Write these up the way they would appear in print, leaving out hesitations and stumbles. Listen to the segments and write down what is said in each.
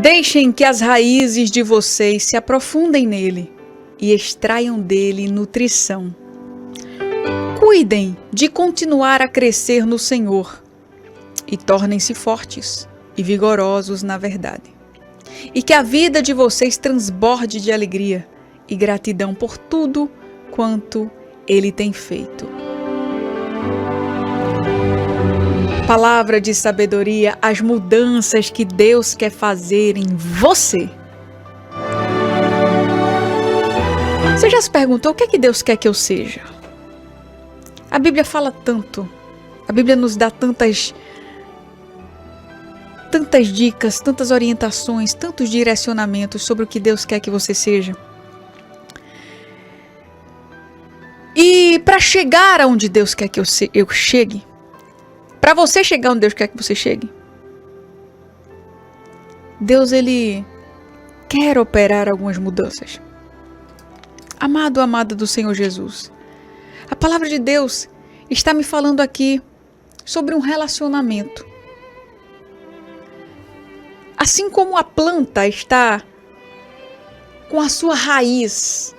Deixem que as raízes de vocês se aprofundem nele e extraiam dele nutrição. Cuidem de continuar a crescer no Senhor e tornem-se fortes e vigorosos na verdade. E que a vida de vocês transborde de alegria e gratidão por tudo quanto Ele tem feito. Palavra de sabedoria, as mudanças que Deus quer fazer em você. Você já se perguntou o que é que Deus quer que eu seja? A Bíblia fala tanto. A Bíblia nos dá tantas dicas, tantas orientações, tantos direcionamentos sobre o que Deus quer que você seja. E para chegar aonde Deus quer que eu chegue, para você chegar onde Deus quer que você chegue, Deus, Ele quer operar algumas mudanças. Amado, amada do Senhor Jesus, a palavra de Deus está me falando aqui sobre um relacionamento. Assim como a planta está com a sua raiz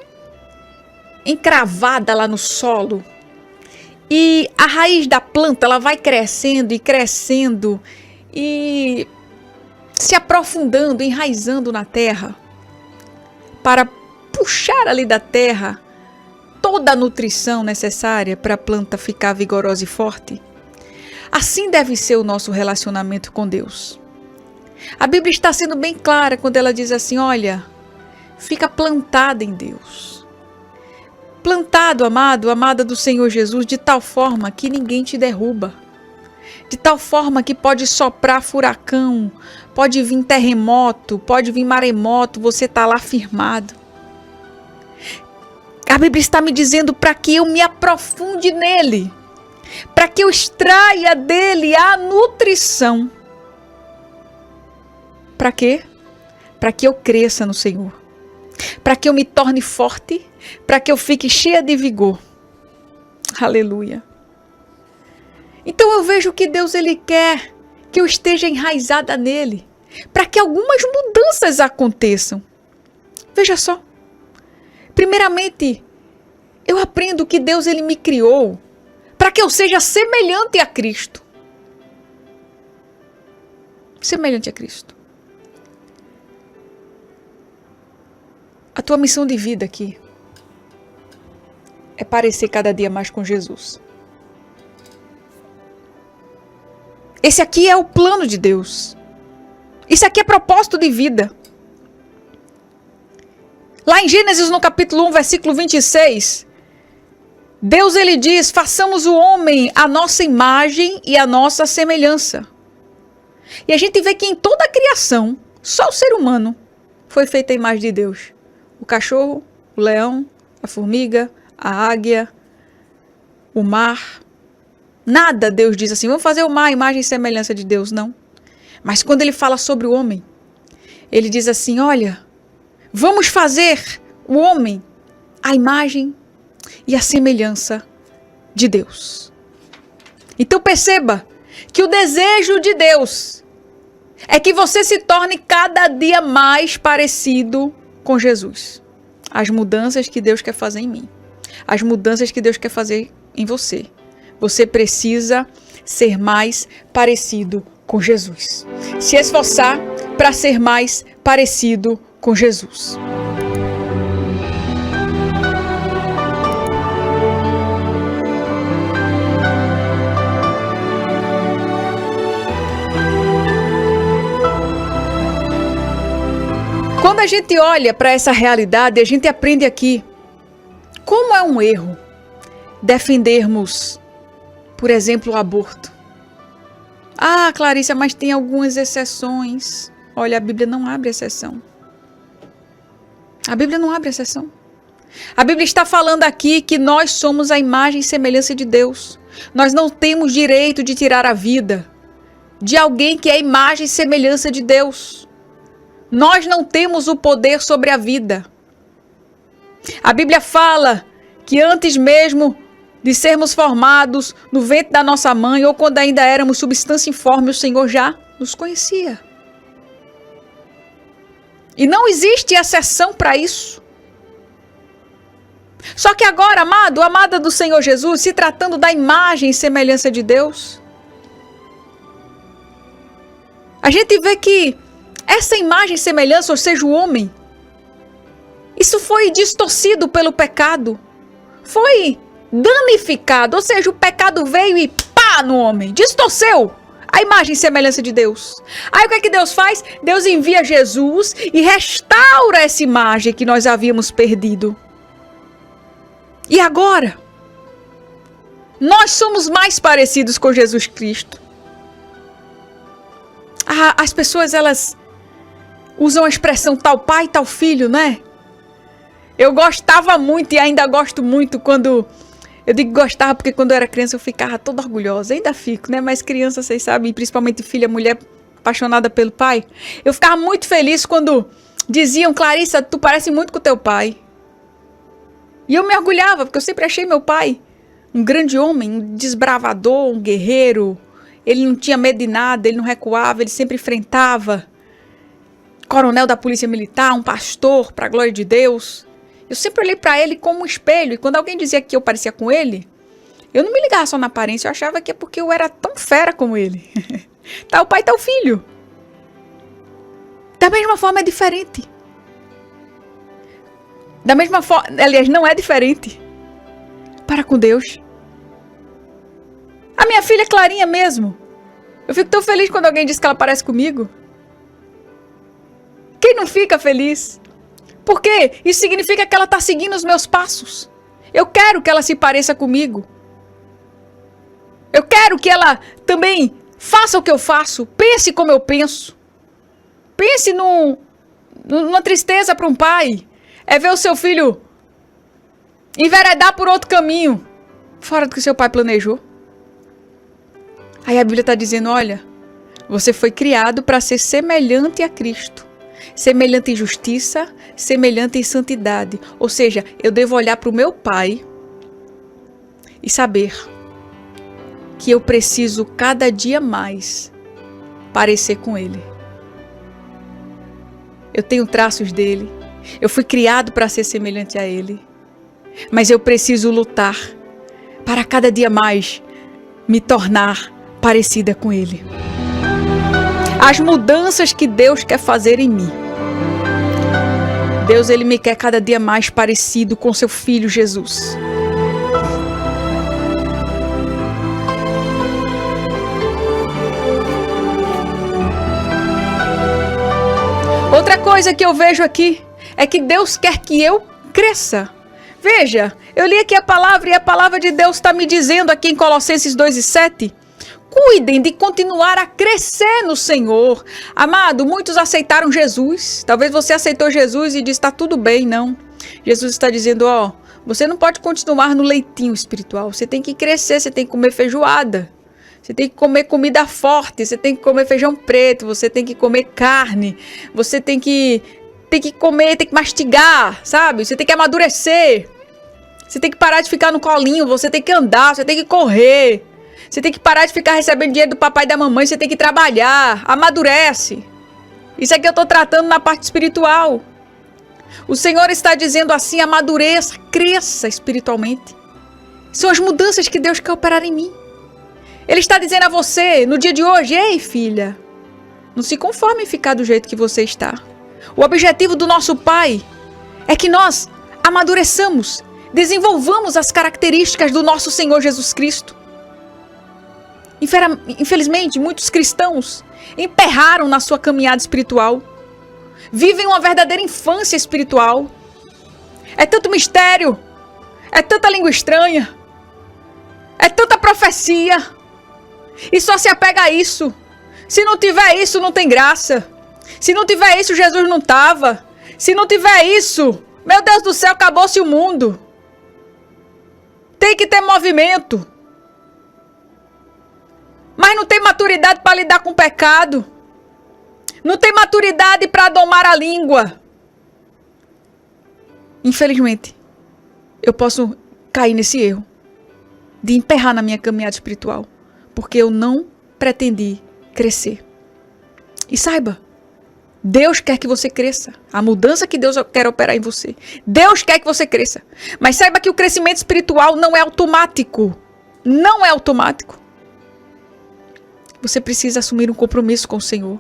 encravada lá no solo, e a raiz da planta ela vai crescendo e crescendo e se aprofundando, enraizando na terra, para puxar ali da terra toda a nutrição necessária para a planta ficar vigorosa e forte. Assim deve ser o nosso relacionamento com Deus. A Bíblia está sendo bem clara quando ela diz assim, olha, fica plantada em Deus. Plantado, amado, amada do Senhor Jesus, de tal forma que ninguém te derruba. De tal forma que pode soprar furacão, pode vir terremoto, pode vir maremoto, você está lá firmado. A Bíblia está me dizendo para que eu me aprofunde nele, para que eu extraia dele a nutrição. Para quê? Para que eu cresça no Senhor. Para que eu me torne forte, para que eu fique cheia de vigor. Aleluia. Então eu vejo que Deus, Ele quer que eu esteja enraizada nele, para que algumas mudanças aconteçam. Veja só. Primeiramente, eu aprendo que Deus, Ele me criou para que eu seja semelhante a Cristo. Semelhante a Cristo. A tua missão de vida aqui é parecer cada dia mais com Jesus. Esse aqui é o plano de Deus. Isso aqui é propósito de vida. Lá em Gênesis, no capítulo 1, versículo 26, Deus, Ele diz, façamos o homem à nossa imagem e à nossa semelhança. E a gente vê que em toda a criação, só o ser humano foi feito à imagem de Deus. O cachorro, o leão, a formiga, a águia, o mar. Nada Deus diz assim, vamos fazer o mar, imagem e semelhança de Deus, não. Mas quando Ele fala sobre o homem, Ele diz assim, olha, vamos fazer o homem a imagem e a semelhança de Deus. Então perceba que o desejo de Deus é que você se torne cada dia mais parecido com Jesus. As mudanças que Deus quer fazer em mim. As mudanças que Deus quer fazer em você. Você precisa ser mais parecido com Jesus. Se esforçar para ser mais parecido com Jesus. Quando a gente olha para essa realidade, a gente aprende aqui como é um erro defendermos, por exemplo, o aborto. Ah, Clarissa, mas tem algumas exceções. Olha, a Bíblia não abre exceção. A Bíblia não abre exceção. A Bíblia está falando aqui que nós somos a imagem e semelhança de Deus. Nós não temos direito de tirar a vida de alguém que é a imagem e semelhança de Deus. Nós não temos o poder sobre a vida. A Bíblia fala que antes mesmo de sermos formados no ventre da nossa mãe, ou quando ainda éramos substância informe, o Senhor já nos conhecia. E não existe exceção para isso. Só que agora, amado, amada do Senhor Jesus, se tratando da imagem e semelhança de Deus, a gente vê que essa imagem e semelhança, ou seja, o homem, isso foi distorcido pelo pecado, foi danificado, ou seja, o pecado veio e pá no homem, distorceu a imagem e semelhança de Deus. Aí o que é que Deus faz? Deus envia Jesus e restaura essa imagem que nós havíamos perdido. E agora, nós somos mais parecidos com Jesus Cristo. As pessoas, elas usam a expressão tal pai, tal filho, né? Eu gostava muito e ainda gosto muito quando... Eu digo gostava porque quando eu era criança eu ficava toda orgulhosa. Ainda fico, né? Mas criança, vocês sabem, principalmente filha, mulher apaixonada pelo pai. Eu ficava muito feliz quando diziam, Clarissa, tu parece muito com teu pai. E eu me orgulhava, porque eu sempre achei meu pai um grande homem, um desbravador, um guerreiro. Ele não tinha medo de nada, ele não recuava, ele sempre enfrentava. Coronel da Polícia Militar, um pastor, para a glória de Deus. Eu sempre olhei para ele como um espelho. E quando alguém dizia que eu parecia com ele, eu não me ligava só na aparência, eu achava que é porque eu era tão fera como ele. Tal pai, tal filho. Da mesma forma é diferente. Da mesma forma, aliás, não é diferente para com Deus. A minha filha Clarinha mesmo. Eu fico tão feliz quando alguém diz que ela parece comigo. Quem não fica feliz? Porque isso significa que ela está seguindo os meus passos. Eu quero que ela se pareça comigo. Eu quero que ela também faça o que eu faço. Pense como eu penso. Pense numa tristeza para um pai. É ver o seu filho enveredar por outro caminho, fora do que seu pai planejou. Aí a Bíblia está dizendo, olha, você foi criado para ser semelhante a Cristo. Semelhante em justiça, semelhante em santidade. Ou seja, eu devo olhar para o meu pai e saber que eu preciso cada dia mais parecer com ele. Eu tenho traços dele. Eu fui criado para ser semelhante a ele. Mas eu preciso lutar para cada dia mais me tornar parecida com ele. As mudanças que Deus quer fazer em mim. Deus, ele me quer cada dia mais parecido com seu filho Jesus. Outra coisa que eu vejo aqui é que Deus quer que eu cresça. Veja, eu li aqui a palavra e a palavra de Deus está me dizendo aqui em Colossenses 2:7. Cuidem de continuar a crescer no Senhor. Amado, muitos aceitaram Jesus. Talvez você aceitou Jesus e disse, está tudo bem, não. Jesus está dizendo, ó, você não pode continuar no leitinho espiritual. Você tem que crescer, você tem que comer feijoada. Você tem que comer comida forte, você tem que comer feijão preto, você tem que comer carne. Você tem que comer, tem que mastigar, sabe? Você tem que amadurecer. Você tem que parar de ficar no colinho, você tem que andar, você tem que correr. Você tem que parar de ficar recebendo dinheiro do papai e da mamãe, você tem que trabalhar, amadurece. Isso é que eu estou tratando na parte espiritual. O Senhor está dizendo assim, amadureça, cresça espiritualmente. São as mudanças que Deus quer operar em mim. Ele está dizendo a você, no dia de hoje, ei filha, não se conforme em ficar do jeito que você está. O objetivo do nosso Pai é que nós amadureçamos, desenvolvamos as características do nosso Senhor Jesus Cristo. Infelizmente, muitos cristãos emperraram na sua caminhada espiritual. Vivem uma verdadeira infância espiritual. É tanto mistério. É tanta língua estranha. É tanta profecia. E só se apega a isso. Se não tiver isso, não tem graça. Se não tiver isso, Jesus não estava. Se não tiver isso, meu Deus do céu, acabou-se o mundo. Tem que ter movimento. Mas não tem maturidade para lidar com o pecado. Não tem maturidade para domar a língua. Infelizmente, eu posso cair nesse erro de emperrar na minha caminhada espiritual, porque eu não pretendi crescer. E saiba, Deus quer que você cresça. A mudança que Deus quer operar em você. Deus quer que você cresça. Mas saiba que o crescimento espiritual não é automático. Não é automático. Você precisa assumir um compromisso com o Senhor.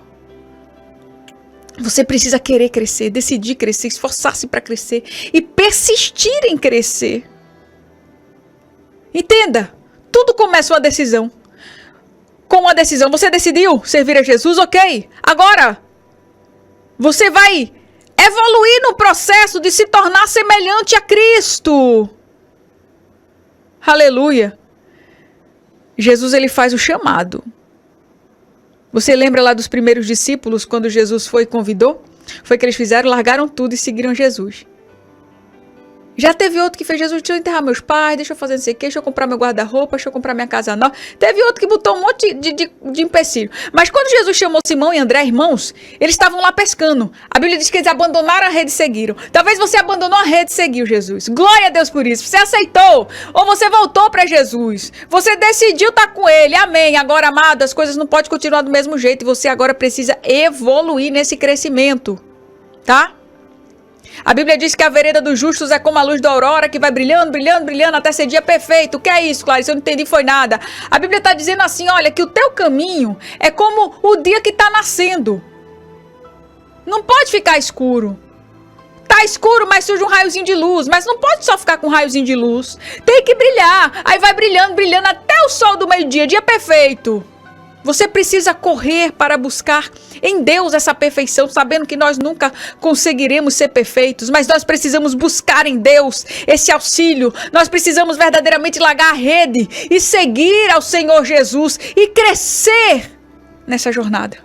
Você precisa querer crescer, decidir crescer, esforçar-se para crescer e persistir em crescer. Entenda, tudo começa com uma decisão. Com uma decisão, você decidiu servir a Jesus, ok? Agora, você vai evoluir no processo de se tornar semelhante a Cristo. Aleluia. Jesus, ele faz o chamado. Você lembra lá dos primeiros discípulos, quando Jesus foi e convidou? Foi o que eles fizeram, largaram tudo e seguiram Jesus. Já teve outro que fez: Jesus, deixa eu enterrar meus pais, deixa eu fazer não sei o quê, deixa eu comprar meu guarda-roupa, deixa eu comprar minha casa nova. Teve outro que botou um monte de empecilho. Mas quando Jesus chamou Simão e André, irmãos, eles estavam lá pescando. A Bíblia diz que eles abandonaram a rede e seguiram. Talvez você abandonou a rede e seguiu Jesus. Glória a Deus por isso. Você aceitou ou você voltou para Jesus. Você decidiu estar com Ele. Amém. Agora, amado, as coisas não podem continuar do mesmo jeito. E você agora precisa evoluir nesse crescimento. Tá? A Bíblia diz que a vereda dos justos é como a luz da aurora, que vai brilhando, brilhando, brilhando até ser dia perfeito. O que é isso, Clarice? Eu não entendi, foi nada. A Bíblia está dizendo assim, olha, que o teu caminho é como o dia que está nascendo. Não pode ficar escuro. Tá escuro, mas surge um raiozinho de luz. Mas não pode só ficar com um raiozinho de luz. Tem que brilhar. Aí vai brilhando, brilhando até o sol do meio-dia, dia perfeito. Você precisa correr para buscar em Deus essa perfeição, sabendo que nós nunca conseguiremos ser perfeitos, mas nós precisamos buscar em Deus esse auxílio. Nós precisamos verdadeiramente largar a rede e seguir ao Senhor Jesus e crescer nessa jornada.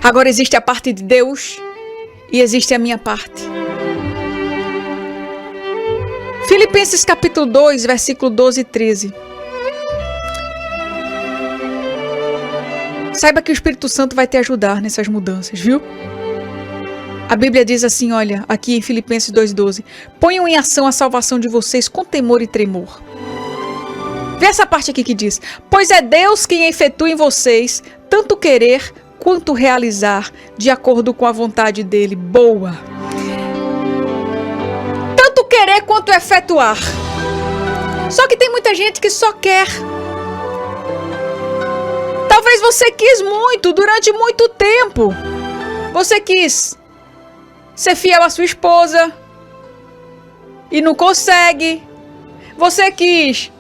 Agora existe a parte de Deus e existe a minha parte. Filipenses capítulo 2, versículo 12 e 13. Saiba que o Espírito Santo vai te ajudar nessas mudanças, viu? A Bíblia diz assim, olha, aqui em Filipenses 2,12. Ponham em ação a salvação de vocês com temor e tremor. Vê essa parte aqui que diz: pois é Deus quem efetua em vocês tanto querer quanto realizar, de acordo com a vontade dele, boa. Tanto querer quanto efetuar. Só que tem muita gente que só quer. Talvez você quis muito durante muito tempo. Você quis ser fiel à sua esposa e não consegue. Você quis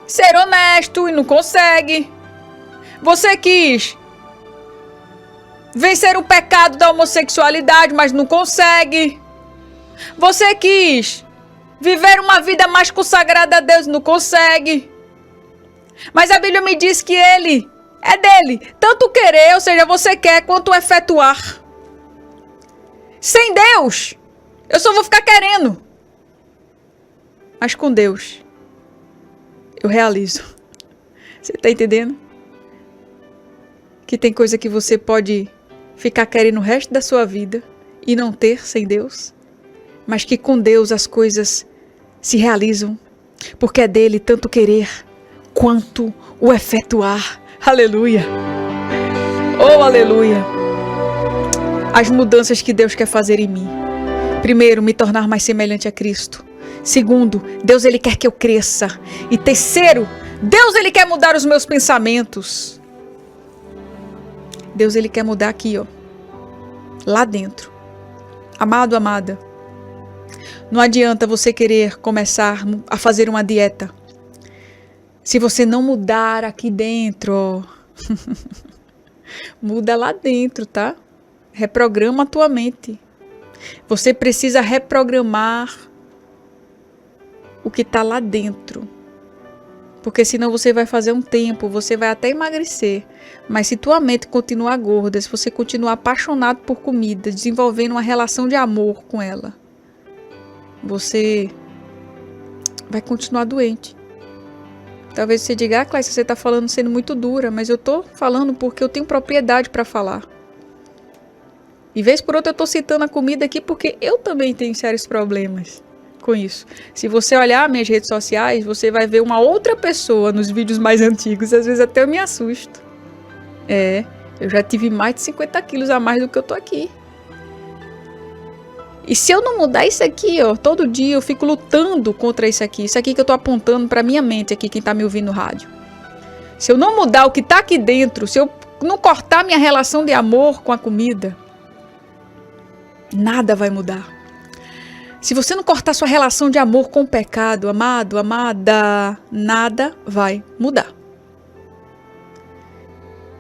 ser honesto e não consegue. Você quis vencer o pecado da homossexualidade, mas não consegue. Você quis viver uma vida mais consagrada a Deus, não consegue. Mas a Bíblia me diz que Ele é dele. Tanto querer, ou seja, você quer, quanto efetuar. Sem Deus, eu só vou ficar querendo. Mas com Deus, eu realizo. Você está entendendo? Que tem coisa que você pode ficar querendo o resto da sua vida e não ter sem Deus. Mas que com Deus as coisas se realizam. Porque é dele tanto querer quanto o efetuar. Aleluia. Oh, aleluia. As mudanças que Deus quer fazer em mim. Primeiro, me tornar mais semelhante a Cristo. Segundo, Deus ele quer que eu cresça. E terceiro, Deus ele quer mudar os meus pensamentos. Deus ele quer mudar aqui, ó. Lá dentro. Amado, amada. Não adianta você querer começar a fazer uma dieta. Se você não mudar aqui dentro, ó. Muda lá dentro, tá? Reprograma a tua mente. Você precisa reprogramar o que está lá dentro. Porque senão você vai fazer um tempo, você vai até emagrecer. Mas se tua mente continuar gorda, se você continuar apaixonado por comida, desenvolvendo uma relação de amor com ela, você vai continuar doente. Talvez você diga: Cláudia, você está falando sendo muito dura, mas eu estou falando porque eu tenho propriedade para falar. E vez por outra eu estou citando a comida aqui porque eu também tenho sérios problemas. com isso. Se você olhar minhas redes sociais, você vai ver uma outra pessoa nos vídeos mais antigos. Às vezes até eu me assusto. Eu já tive mais de 50 quilos a mais do que eu tô aqui. E se eu não mudar isso aqui, ó, todo dia eu fico lutando contra isso aqui que eu tô apontando pra minha mente aqui, quem tá me ouvindo no rádio. Se eu não mudar o que tá aqui dentro, se eu não cortar minha relação de amor com a comida, nada vai mudar. Se você não cortar sua relação de amor com o pecado, amado, amada, nada vai mudar.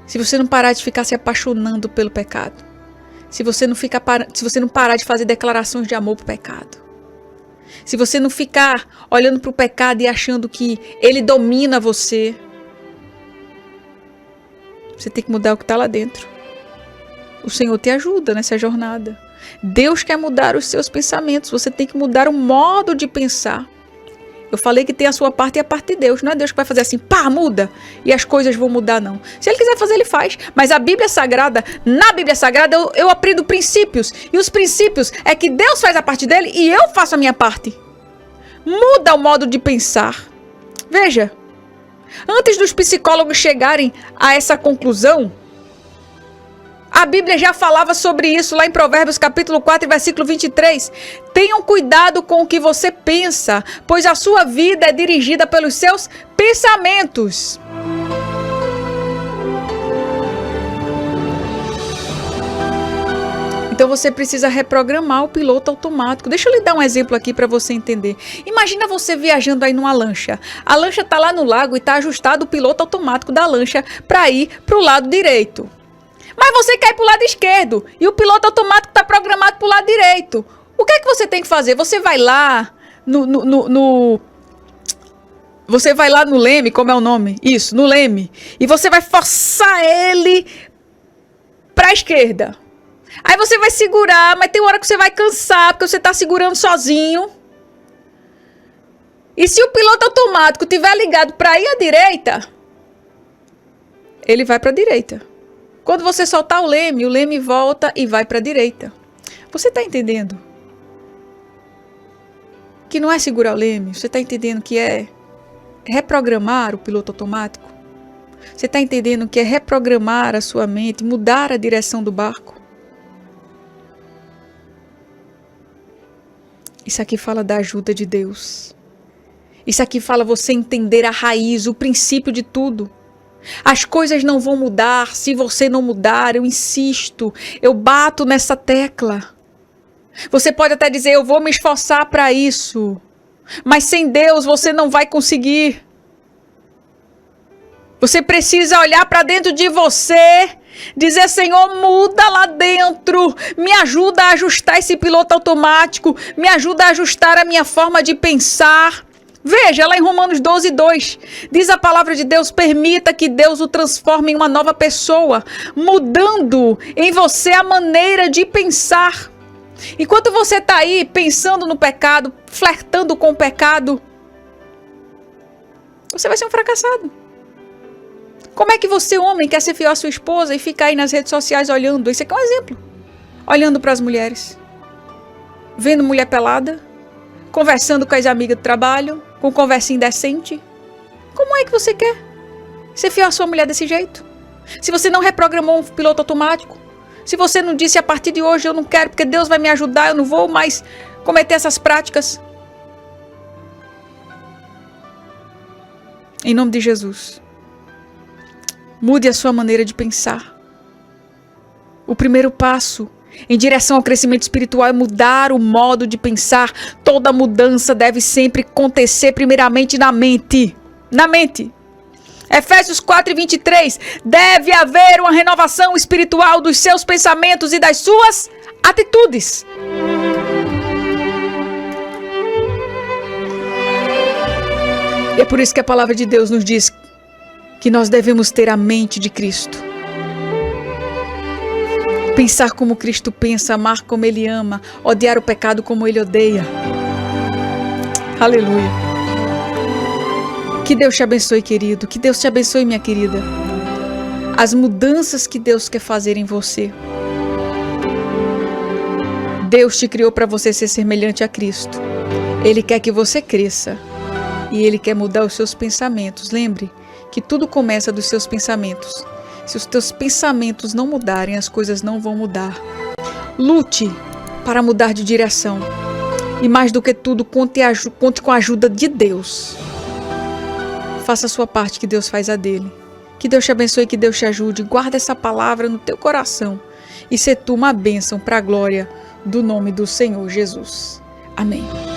Se você não parar de ficar se apaixonando pelo pecado, se você não parar de fazer declarações de amor pro pecado, se você não ficar olhando pro pecado e achando que ele domina você, você tem que mudar o que está lá dentro. O Senhor te ajuda nessa jornada. Deus quer mudar os seus pensamentos. Você tem que mudar o modo de pensar. Eu falei que tem a sua parte e a parte de Deus. Não é Deus que vai fazer assim, pá, muda, e as coisas vão mudar, não. Se Ele quiser fazer, Ele faz. Mas a Bíblia Sagrada, na Bíblia Sagrada, eu aprendo princípios. E os princípios é que Deus faz a parte dele e eu faço a minha parte. Muda o modo de pensar. Veja. Antes dos psicólogos chegarem a essa conclusão, a Bíblia já falava sobre isso lá em Provérbios capítulo 4, versículo 23. Tenham cuidado com o que você pensa, pois a sua vida é dirigida pelos seus pensamentos. Então você precisa reprogramar o piloto automático. Deixa eu lhe dar um exemplo aqui para você entender. Imagina você viajando aí numa lancha. A lancha tá lá no lago e tá ajustado o piloto automático da lancha para ir para o lado direito. Mas você quer ir para o lado esquerdo e o piloto automático está programado para o lado direito. O que é que você tem que fazer? Você vai lá Você vai lá no leme, como é o nome? Isso, no leme. E você vai forçar ele para a esquerda. Aí você vai segurar, mas tem uma hora que você vai cansar, porque você está segurando sozinho. E se o piloto automático estiver ligado para ir à direita, ele vai para a direita. Quando você soltar o leme volta e vai para a direita. Você está entendendo? Que não é segurar o leme, você está entendendo que é reprogramar o piloto automático? Você está entendendo que é reprogramar a sua mente, mudar a direção do barco? Isso aqui fala da ajuda de Deus. Isso aqui fala você entender a raiz, o princípio de tudo. As coisas não vão mudar se você não mudar, eu insisto, eu bato nessa tecla. Você pode até dizer, eu vou me esforçar para isso, mas sem Deus você não vai conseguir. Você precisa olhar para dentro de você, dizer, Senhor, muda lá dentro, me ajuda a ajustar esse piloto automático, me ajuda a ajustar a minha forma de pensar. Veja, lá em Romanos 12:2, diz a palavra de Deus, permita que Deus o transforme em uma nova pessoa, mudando em você a maneira de pensar. Enquanto você está aí pensando no pecado, flertando com o pecado, você vai ser um fracassado. Como é que você, homem, quer ser fiel à sua esposa e ficar aí nas redes sociais olhando? Isso aqui é um exemplo. Olhando para as mulheres. Vendo mulher pelada. Conversando com as amigas do trabalho. Com conversa indecente. Como é que você quer ser fiel à sua mulher desse jeito? Se você não reprogramou um piloto automático. Se você não disse a partir de hoje eu não quero porque Deus vai me ajudar, eu não vou mais cometer essas práticas. Em nome de Jesus. Mude a sua maneira de pensar. O primeiro passo em direção ao crescimento espiritual é mudar o modo de pensar. Toda mudança deve sempre acontecer primeiramente na mente. Na mente. Efésios 4:23. Deve haver uma renovação espiritual dos seus pensamentos e das suas atitudes. E é por isso que a palavra de Deus nos diz que nós devemos ter a mente de Cristo. Pensar como Cristo pensa, amar como Ele ama, odiar o pecado como Ele odeia. Aleluia. Que Deus te abençoe, querido. Que Deus te abençoe, minha querida. As mudanças que Deus quer fazer em você. Deus te criou para você ser semelhante a Cristo. Ele quer que você cresça. E Ele quer mudar os seus pensamentos. Lembre que tudo começa dos seus pensamentos. Se os teus pensamentos não mudarem, as coisas não vão mudar. Lute para mudar de direção. E mais do que tudo, conte com a ajuda de Deus. Faça a sua parte, que Deus faz a dele. Que Deus te abençoe, que Deus te ajude. Guarda essa palavra no teu coração. E se tu uma bênção para a glória do nome do Senhor Jesus. Amém.